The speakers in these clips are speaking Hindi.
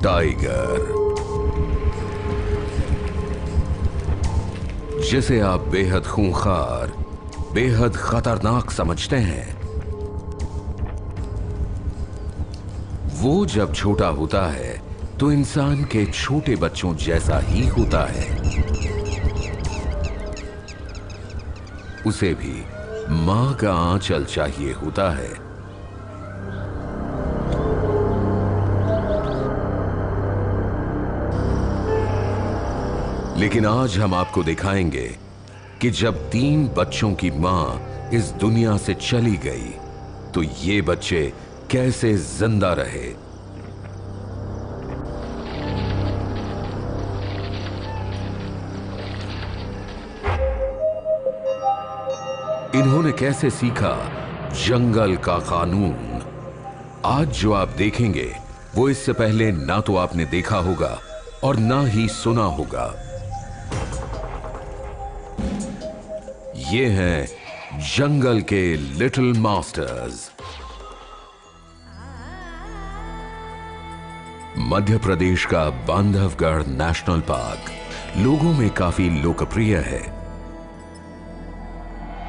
टाइगर, जिसे आप बेहद खूंखार, बेहद खतरनाक समझते हैं, वो जब छोटा होता है तो इंसान के छोटे बच्चों जैसा ही होता है। उसे भी मां का आंचल चाहिए होता है। लेकिन आज हम आपको दिखाएंगे कि जब 3 बच्चों की मां इस दुनिया से चली गई तो ये बच्चे कैसे जिंदा रहे। इन्होंने कैसे सीखा जंगल का कानून। आज जो आप देखेंगे वो इससे पहले ना तो आपने देखा होगा और ना ही सुना होगा। ये हैं जंगल के लिटिल मास्टर्स। मध्य प्रदेश का बांधवगढ़ नेशनल पार्क लोगों में काफी लोकप्रिय है।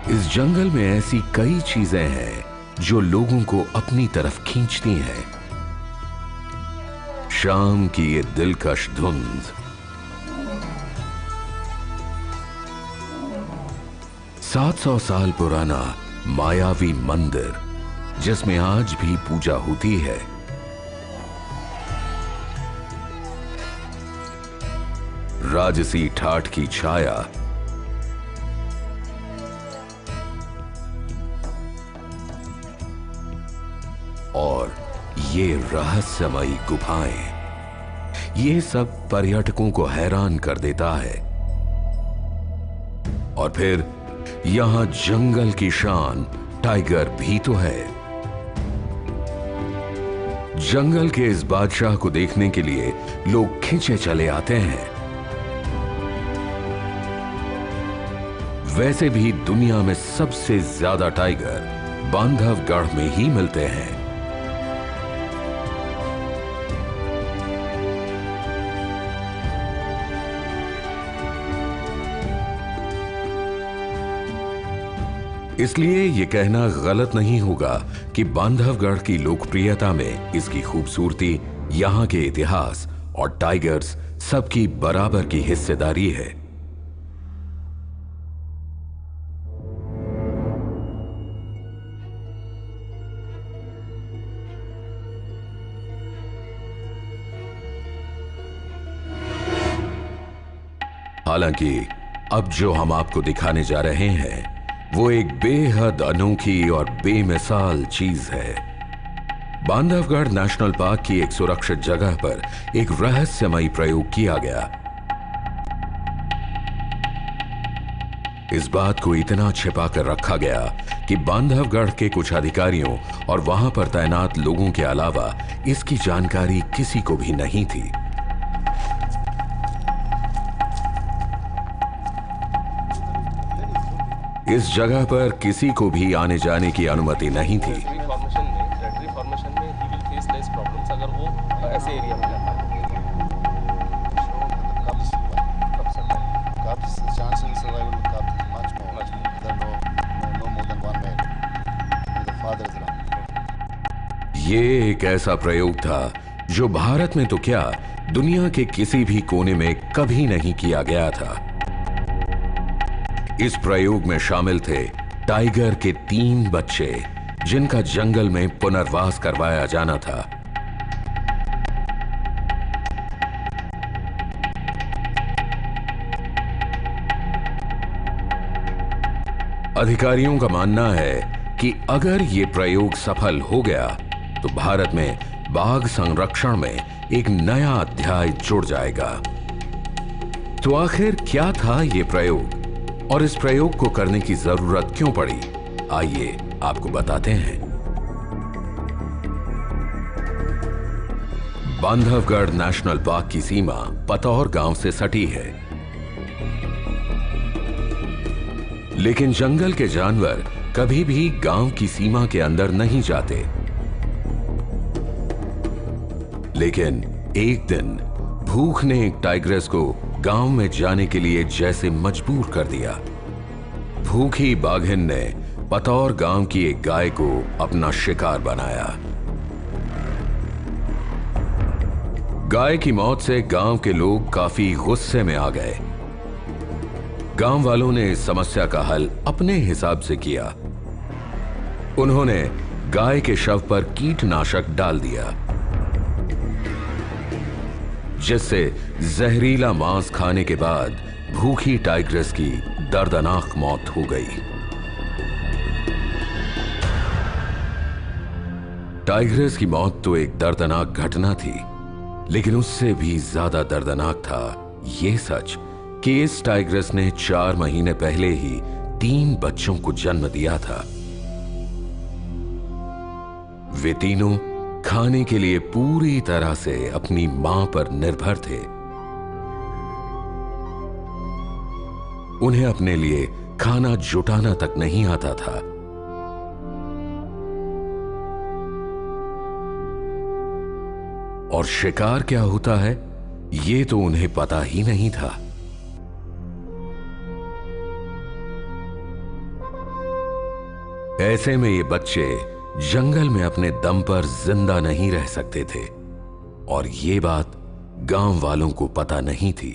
इस जंगल में ऐसी कई चीजें हैं जो लोगों को अपनी तरफ खींचती हैं। शाम की ये दिलकश धुंध, 700 साल पुराना मायावी मंदिर जिसमें आज भी पूजा होती है, राजसी ठाठ की छाया, और ये रहस्यमयी गुफाएं, ये सब पर्यटकों को हैरान कर देता है। और फिर यहां जंगल की शान टाइगर भी तो है। जंगल के इस बादशाह को देखने के लिए लोग खिंचे चले आते हैं। वैसे भी दुनिया में सबसे ज्यादा टाइगर बांधवगढ़ में ही मिलते हैं। इसलिए यह कहना गलत नहीं होगा कि बांधवगढ़ की लोकप्रियता में इसकी खूबसूरती, यहां के इतिहास और टाइगर्स सबकी बराबर की हिस्सेदारी है। हालांकि अब जो हम आपको दिखाने जा रहे हैं वो एक बेहद अनोखी और बेमिसाल चीज है। बांधवगढ़ नेशनल पार्क की एक सुरक्षित जगह पर एक रहस्यमयी प्रयोग किया गया। इस बात को इतना छिपा कर रखा गया कि बांधवगढ़ के कुछ अधिकारियों और वहां पर तैनात लोगों के अलावा इसकी जानकारी किसी को भी नहीं थी। इस जगह पर किसी को भी आने जाने की अनुमति नहीं थी। ये एक ऐसा प्रयोग था जो भारत में तो क्या, दुनिया के किसी भी कोने में कभी नहीं किया गया था। इस प्रयोग में शामिल थे टाइगर के 3 बच्चे जिनका जंगल में पुनर्वास करवाया जाना था। अधिकारियों का मानना है कि अगर यह प्रयोग सफल हो गया तो भारत में बाघ संरक्षण में एक नया अध्याय जुड़ जाएगा। तो आखिर क्या था यह प्रयोग और इस प्रयोग को करने की जरूरत क्यों पड़ी, आइए आपको बताते हैं। बांधवगढ़ नेशनल पार्क की सीमा पतौर गांव से सटी है, लेकिन जंगल के जानवर कभी भी गांव की सीमा के अंदर नहीं जाते। लेकिन एक दिन भूख ने एक टाइग्रेस को गांव में जाने के लिए जैसे मजबूर कर दिया। भूखी बाघिन ने पतौर गांव की एक गाय को अपना शिकार बनाया। गाय की मौत से गांव के लोग काफी गुस्से में आ गए। गांव वालों ने इस समस्या का हल अपने हिसाब से किया। उन्होंने गाय के शव पर कीटनाशक डाल दिया, जिससे जहरीला मांस खाने के बाद भूखी टाइग्रेस की दर्दनाक मौत हो गई। टाइग्रेस की मौत तो एक दर्दनाक घटना थी, लेकिन उससे भी ज्यादा दर्दनाक था यह सच कि इस टाइग्रेस ने 4 महीने पहले ही 3 बच्चों को जन्म दिया था। वे तीनों खाने के लिए पूरी तरह से अपनी मां पर निर्भर थे। उन्हें अपने लिए खाना जुटाना तक नहीं आता था। और शिकार क्या होता है, यह तो उन्हें पता ही नहीं था। ऐसे में ये बच्चे जंगल में अपने दम पर जिंदा नहीं रह सकते थे, और ये बात गांव वालों को पता नहीं थी।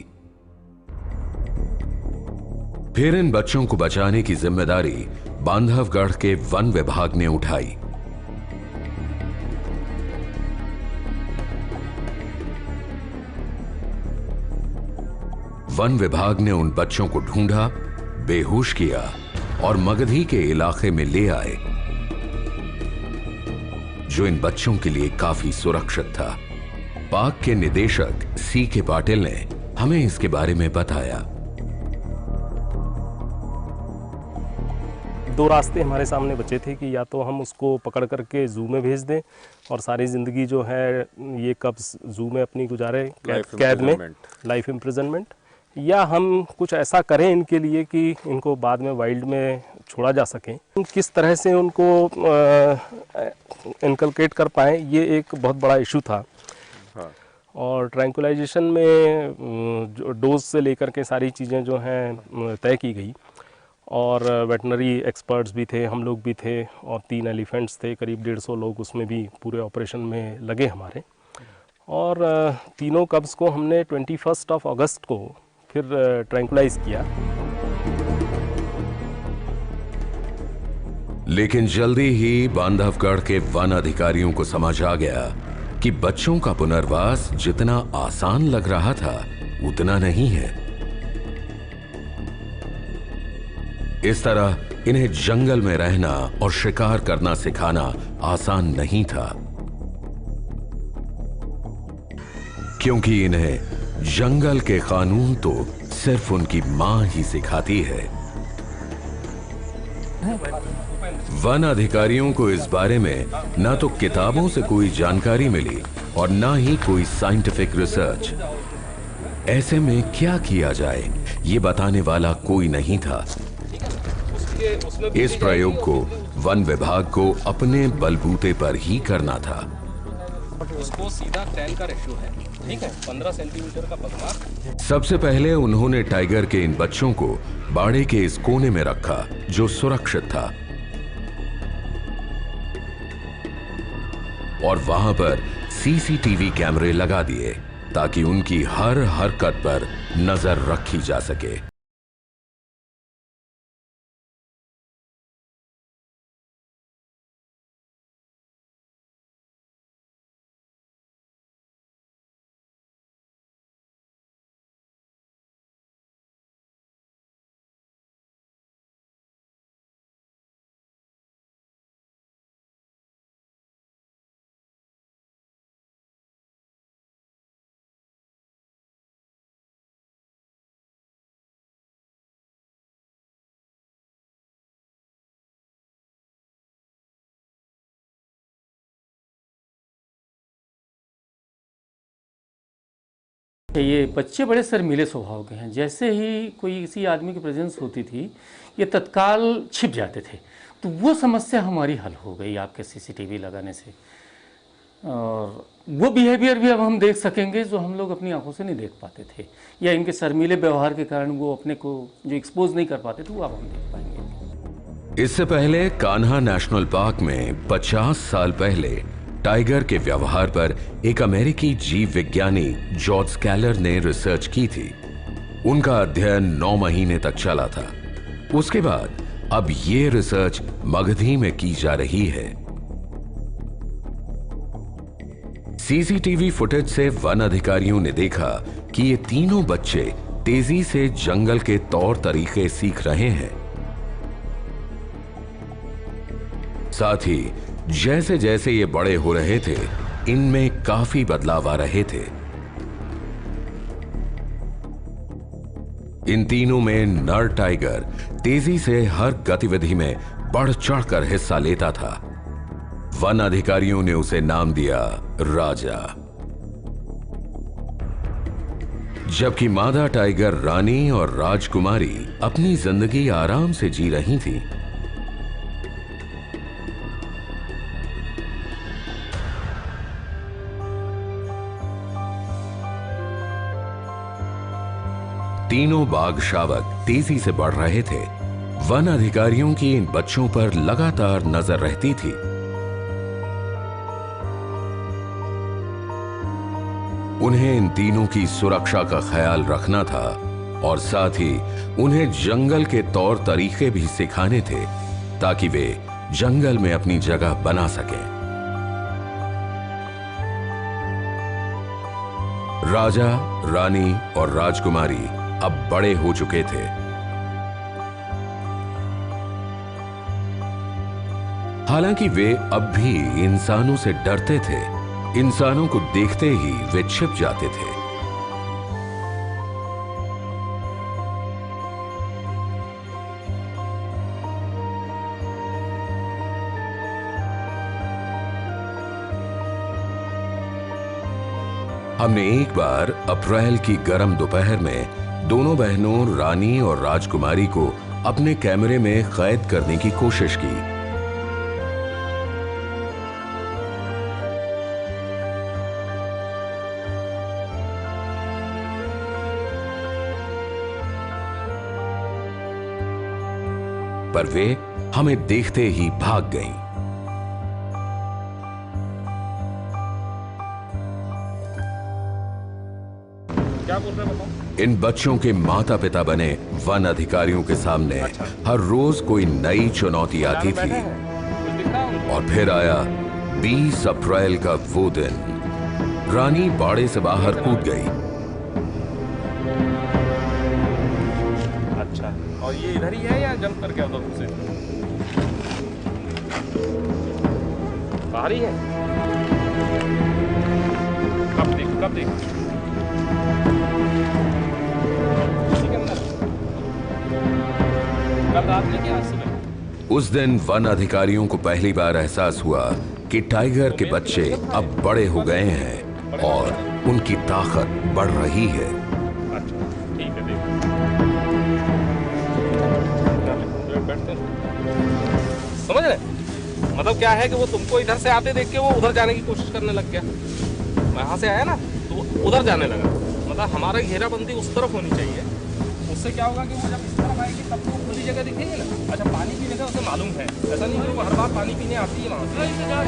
फिर इन बच्चों को बचाने की जिम्मेदारी बांधवगढ़ के वन विभाग ने उठाई। वन विभाग ने उन बच्चों को ढूंढा, बेहोश किया और मगधी के इलाके में ले आए, जो इन बच्चों के लिए काफी सुरक्षित था। पार्क के निदेशक C.K. पाटिल ने हमें इसके बारे में बताया। 2 रास्ते हमारे सामने बचे थे कि या तो हम उसको पकड़ करके जू में भेज दें और सारी ज़िंदगी जो है ये कब्ज़ जू में अपनी गुजारे कैद में, लाइफ इम्प्रिजनमेंट, या हम कुछ ऐसा करें इनके लिए कि इनको बाद में वाइल्ड में छोड़ा जा सके। किस तरह से उनको इनकलकेट कर पाएँ, ये एक बहुत बड़ा इशू था। हाँ। और ट्रैंकुलाइजेशन में डोज से लेकर के सारी चीज़ें जो हैं तय की गई, और वेटनरी एक्सपर्ट्स भी थे, हम लोग भी थे, और 3 एलिफेंट्स थे, करीब 150 लोग उसमें भी पूरे ऑपरेशन में लगे हमारे। और तीनों कब्ज़ को हमने 21 अगस्त को फिर ट्रैंकुलाइज किया। लेकिन जल्दी ही बांधवगढ़ के वन अधिकारियों को समझ आ गया कि बच्चों का पुनर्वास जितना आसान लग रहा था उतना नहीं है। इस तरह इन्हें जंगल में रहना और शिकार करना सिखाना आसान नहीं था, क्योंकि इन्हें जंगल के कानून तो सिर्फ उनकी मां ही सिखाती है। वन अधिकारियों को इस बारे में ना तो किताबों से कोई जानकारी मिली और ना ही कोई साइंटिफिक रिसर्च। ऐसे में क्या किया जाए, ये बताने वाला कोई नहीं था। इस प्रयोग को वन विभाग को अपने बलबूते पर ही करना था। उसको सीधा 10 का रेशियो है, ठीक है, 15 सेंटीमीटर का पगमार्क। सबसे पहले उन्होंने टाइगर के इन बच्चों को बाड़े के इस कोने में रखा जो सुरक्षित था, और वहां पर CCTV कैमरे लगा दिए ताकि उनकी हर हरकत पर नजर रखी जा सके। ये बच्चे बड़े शर्मीले स्वभाव के हैं। जैसे ही कोई किसी आदमी की प्रेजेंस होती थी, ये तत्काल छिप जाते थे। तो वो समस्या हमारी हल हो गई आपके CCTV लगाने से। और वो बिहेवियर भी अब हम देख सकेंगे जो हम लोग अपनी आंखों से नहीं देख पाते थे, या इनके शर्मीले व्यवहार के कारण वो अपने को जो एक्सपोज नहीं कर पाते थे वो अब हम देख पाएंगे। इससे पहले कान्हा नेशनल पार्क में 50 साल पहले टाइगर के व्यवहार पर एक अमेरिकी जीव विज्ञानी जॉर्ज स्कैलर ने रिसर्च की थी। उनका अध्ययन 9 महीने तक चला था। उसके बाद अब ये रिसर्च मगधी में की जा रही है। सीसीटीवी फुटेज से वन अधिकारियों ने देखा कि ये तीनों बच्चे तेजी से जंगल के तौर तरीके सीख रहे हैं। साथ ही जैसे जैसे ये बड़े हो रहे थे, इनमें काफी बदलाव आ रहे थे। इन तीनों में नर टाइगर तेजी से हर गतिविधि में बढ़ चढ़कर हिस्सा लेता था। वन अधिकारियों ने उसे नाम दिया राजा, जबकि मादा टाइगर रानी और राजकुमारी अपनी जिंदगी आराम से जी रही थी। तीनों बाघ शावक तेजी से बढ़ रहे थे। वन अधिकारियों की इन बच्चों पर लगातार नजर रहती थी। उन्हें इन तीनों की सुरक्षा का ख्याल रखना था और साथ ही उन्हें जंगल के तौर तरीके भी सिखाने थे ताकि वे जंगल में अपनी जगह बना सकें। राजा, रानी और राजकुमारी अब बड़े हो चुके थे। हालांकि वे अब भी इंसानों से डरते थे। इंसानों को देखते ही वे छिप जाते थे। हमने एक बार अप्रैल की गर्म दोपहर में दोनों बहनों रानी और राजकुमारी को अपने कैमरे में कैद करने की कोशिश की। पर वे हमें देखते ही भाग गईं। क्या बोल रहे बताओ? इन बच्चों के माता पिता बने वन अधिकारियों के सामने हर रोज कोई नई चुनौती आती थी। और फिर आया 20 अप्रैल का वो दिन। रानी बाड़े से बाहर कूद गई। अच्छा, और ये इधर ही है या जंप करके उधर से? बाहर ही है। कब देख कल रात में क्या सुबह? उस दिन वन अधिकारियों को पहली बार एहसास हुआ कि टाइगर के बच्चे अब बड़े हो गए हैं और उनकी ताकत बढ़ रही है। अच्छा, ठीक है, बैठते हैं। समझ रहे? मतलब क्या है कि वो तुमको इधर से आते देख के वो उधर जाने की कोशिश करने लग गया। मैं यहाँ से आया ना तो वो उधर जाने लगा। मतलब हमारा घेराबंदी उस तरफ होनी चाहिए। उससे क्या होगा कि वो जब इस तरफ आएगी तब तो खुली जगह दिखेगी ना। अच्छा, पानी पीने का उसे मालूम है, ऐसा नहीं कि वो हर बार पानी पीने आती है वहाँ से,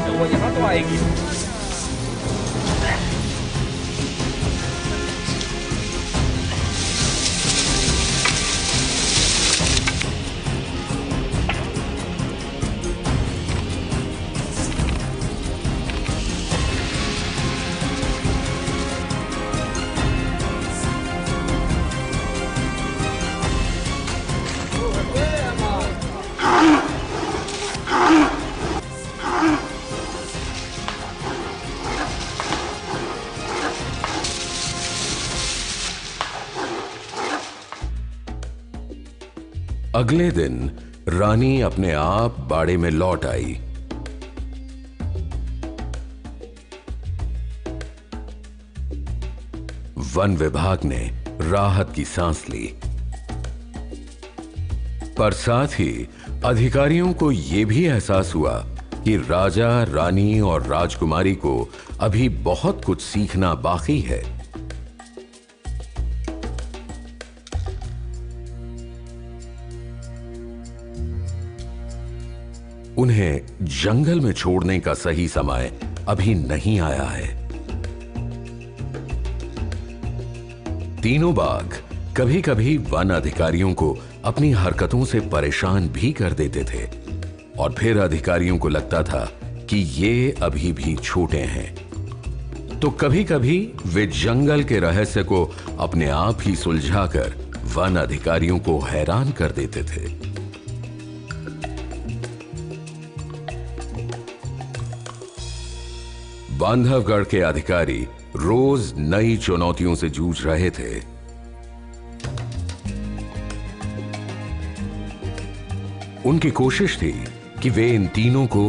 तो वो यहाँ तो आएगी। अगले दिन रानी अपने आप बाड़े में लौट आई। वन विभाग ने राहत की सांस ली, पर साथ ही अधिकारियों को यह भी एहसास हुआ कि राजा, रानी और राजकुमारी को अभी बहुत कुछ सीखना बाकी है। उन्हें जंगल में छोड़ने का सही समय अभी नहीं आया है। तीनों बाघ कभी कभी वन अधिकारियों को अपनी हरकतों से परेशान भी कर देते थे और फिर अधिकारियों को लगता था कि ये अभी भी छोटे हैं, तो कभी कभी वे जंगल के रहस्य को अपने आप ही सुलझाकर वन अधिकारियों को हैरान कर देते थे। बांधवगढ़ के अधिकारी रोज नई चुनौतियों से जूझ रहे थे। उनकी कोशिश थी कि वे इन तीनों को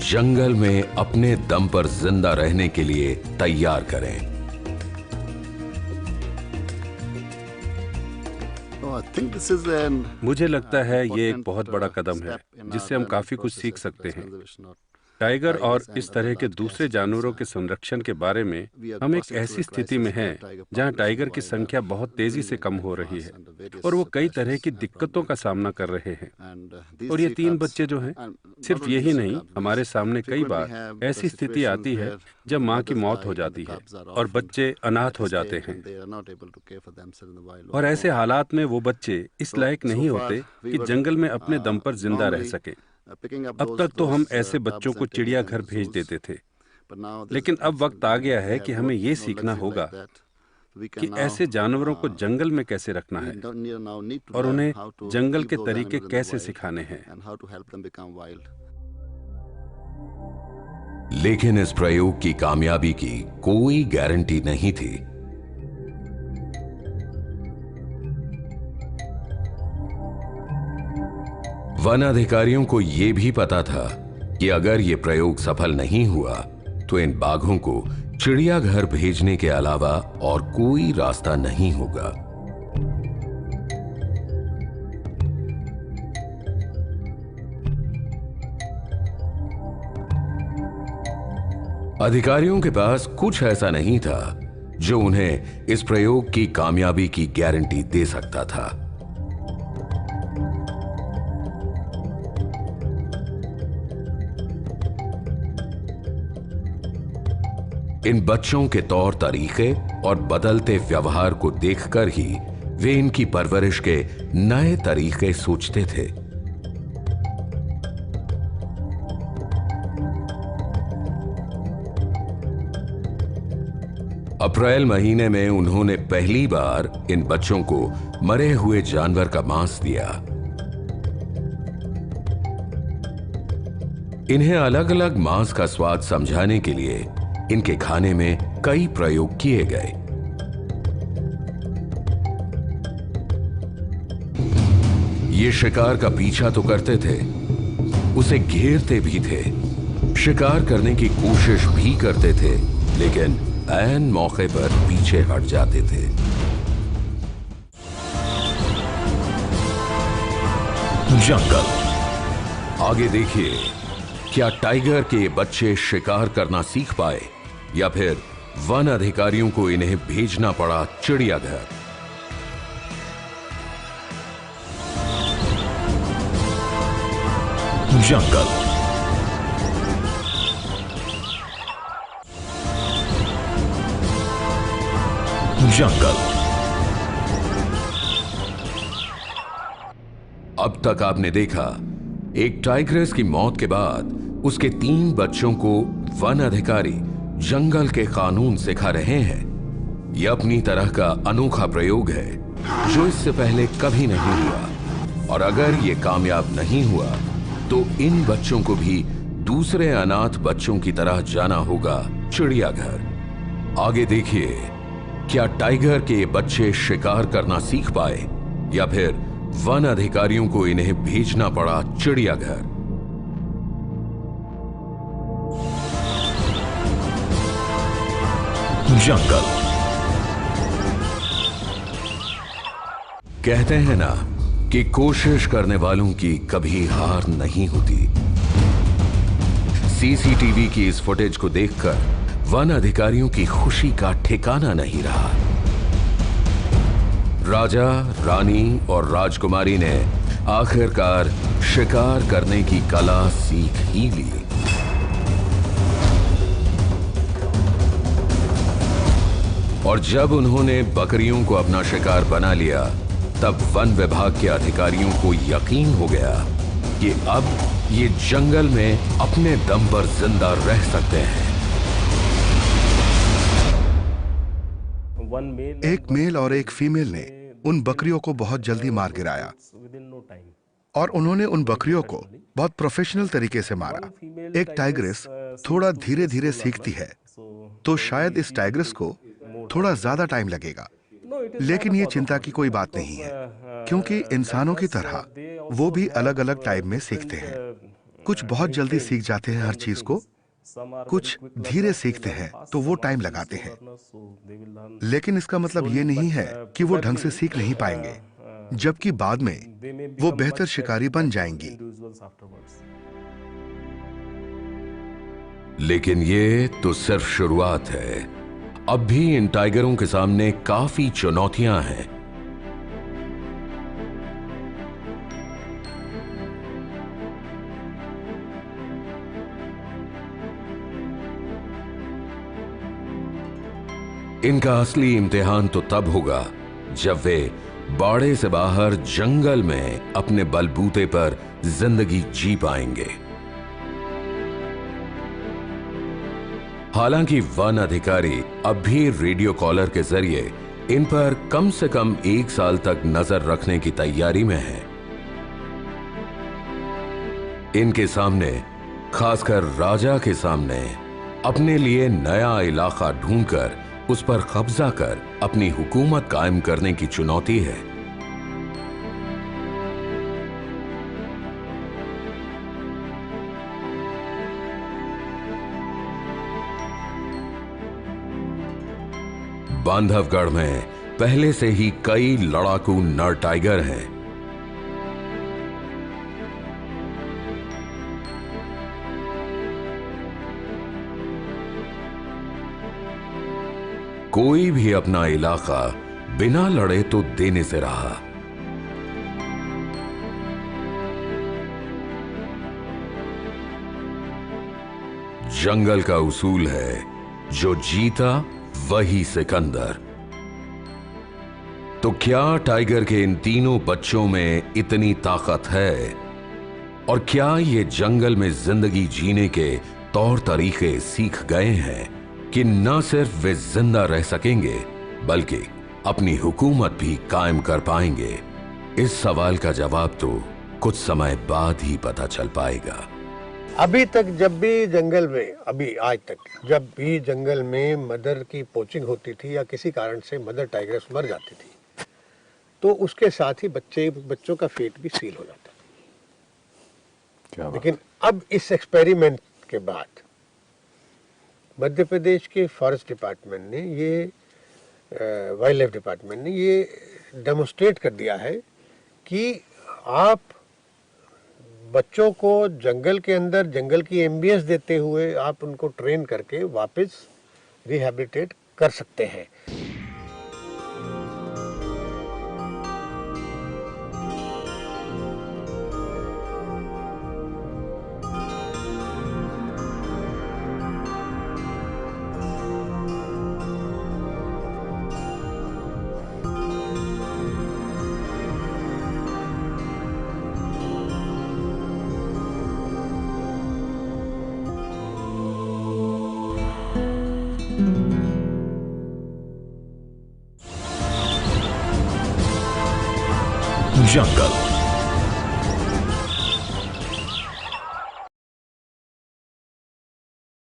जंगल में अपने दम पर जिंदा रहने के लिए तैयार करें। मुझे लगता है ये एक बहुत बड़ा कदम है जिससे हम काफी कुछ सीख सकते हैं। टाइगर और इस तरह के दूसरे जानवरों के संरक्षण के बारे में हम एक ऐसी स्थिति में हैं जहां टाइगर की संख्या बहुत तेजी से कम हो रही है और वो कई तरह की दिक्कतों का सामना कर रहे हैं। और ये 3 बच्चे जो हैं, सिर्फ यही नहीं, हमारे सामने कई बार ऐसी स्थिति आती है जब माँ की मौत हो जाती है और बच्चे अनाथ हो जाते हैं। और ऐसे हालात में वो बच्चे इस लायक नहीं होते कि जंगल में अपने दम पर जिंदा रह सके। अब तक तो हम ऐसे बच्चों को चिड़ियाघर भेज देते थे, लेकिन अब वक्त आ गया है कि हमें ये सीखना होगा कि ऐसे जानवरों को जंगल में कैसे रखना है और उन्हें जंगल के तरीके कैसे सिखाने हैं। लेकिन इस प्रयोग की कामयाबी की कोई गारंटी नहीं थी। वन अधिकारियों को यह भी पता था कि अगर यह प्रयोग सफल नहीं हुआ तो इन बाघों को चिड़ियाघर भेजने के अलावा और कोई रास्ता नहीं होगा। अधिकारियों के पास कुछ ऐसा नहीं था जो उन्हें इस प्रयोग की कामयाबी की गारंटी दे सकता था। इन बच्चों के तौर तरीके और बदलते व्यवहार को देखकर ही वे इनकी परवरिश के नए तरीके सोचते थे। अप्रैल महीने में उन्होंने पहली बार इन बच्चों को मरे हुए जानवर का मांस दिया। इन्हें अलग अलग मांस का स्वाद समझाने के लिए इनके खाने में कई प्रयोग किए गए। ये शिकार का पीछा तो करते थे, उसे घेरते भी थे, शिकार करने की कोशिश भी करते थे, लेकिन ऐन मौके पर पीछे हट जाते थे। जंगल। आगे देखिए, क्या टाइगर के बच्चे शिकार करना सीख पाए या फिर वन अधिकारियों को इन्हें भेजना पड़ा चिड़ियाघर। जंगल। जंगल। अब तक आपने देखा, एक टाइग्रेस की मौत के बाद उसके 3 बच्चों को वन अधिकारी जंगल के कानून सिखा रहे हैं। यह अपनी तरह का अनोखा प्रयोग है जो इससे पहले कभी नहीं हुआ, और अगर यह कामयाब नहीं हुआ तो इन बच्चों को भी दूसरे अनाथ बच्चों की तरह जाना होगा चिड़ियाघर। आगे देखिए, क्या टाइगर के बच्चे शिकार करना सीख पाए या फिर वन अधिकारियों को इन्हें भेजना पड़ा चिड़ियाघर। जंगल। कहते हैं ना कि कोशिश करने वालों की कभी हार नहीं होती। सीसीटीवी की इस फुटेज को देखकर वन अधिकारियों की खुशी का ठिकाना नहीं रहा। राजा, रानी और राजकुमारी ने आखिरकार शिकार करने की कला सीख ही ली। और जब उन्होंने बकरियों को अपना शिकार बना लिया, तब वन विभाग के अधिकारियों को यकीन हो गया कि अब ये जंगल में अपने दम पर जिंदा रह सकते हैं। एक मेल और एक फीमेल ने उन बकरियों को बहुत जल्दी मार गिराया और उन्होंने उन बकरियों को बहुत प्रोफेशनल तरीके से मारा। एक टाइग्रेस थोड़ा धीरे धीरे सीखती है, तो शायद इस टाइग्रेस को थोड़ा ज्यादा टाइम लगेगा, लेकिन ये चिंता की कोई बात नहीं है, क्योंकि इंसानों की तरह वो भी अलग अलग टाइम में सीखते हैं। कुछ बहुत जल्दी सीख जाते हैं हर चीज को, कुछ धीरे सीखते हैं तो वो टाइम लगाते हैं। लेकिन इसका मतलब ये नहीं है कि वो ढंग से सीख नहीं पाएंगे, जबकि बाद में वो बेहतर शिकारी बन जाएंगी। लेकिन ये तो सिर्फ शुरुआत है। अब भी इन टाइगरों के सामने काफी चुनौतियां हैं। इनका असली इम्तिहान तो तब होगा जब वे बाड़े से बाहर जंगल में अपने बलबूते पर जिंदगी जी पाएंगे। हालांकि वन अधिकारी अब भी रेडियो कॉलर के जरिए इन पर कम से कम 1 साल तक नजर रखने की तैयारी में हैं। इनके सामने, खासकर राजा के सामने, अपने लिए नया इलाका ढूंढकर उस पर कब्जा कर अपनी हुकूमत कायम करने की चुनौती है। बांधवगढ़ में पहले से ही कई लड़ाकू नर टाइगर हैं। कोई भी अपना इलाका बिना लड़े तो देने से रहा। जंगल का उसूल है, जो जीता वही सिकंदर। तो क्या टाइगर के इन तीनों बच्चों में इतनी ताकत है? और क्या ये जंगल में जिंदगी जीने के तौर तरीके सीख गए हैं कि न सिर्फ वे जिंदा रह सकेंगे, बल्कि अपनी हुकूमत भी कायम कर पाएंगे? इस सवाल का जवाब तो कुछ समय बाद ही पता चल पाएगा। अभी तक जब भी जंगल में, अभी आज तक जब भी जंगल में मदर की पोचिंग होती थी या किसी कारण से मदर टाइग्रेस मर जाती थी, तो उसके साथ ही बच्चों का फेट भी सील हो जाता था। लेकिन अब इस एक्सपेरिमेंट के बाद मध्य प्रदेश के फॉरेस्ट डिपार्टमेंट ने, ये वाइल्ड लाइफ डिपार्टमेंट ने ये डेमोन्स्ट्रेट कर दिया है कि आप बच्चों को जंगल के अंदर जंगल की एम्बियंस देते हुए आप उनको ट्रेन करके वापस रिहैबिलिटेट कर सकते हैं। जंगल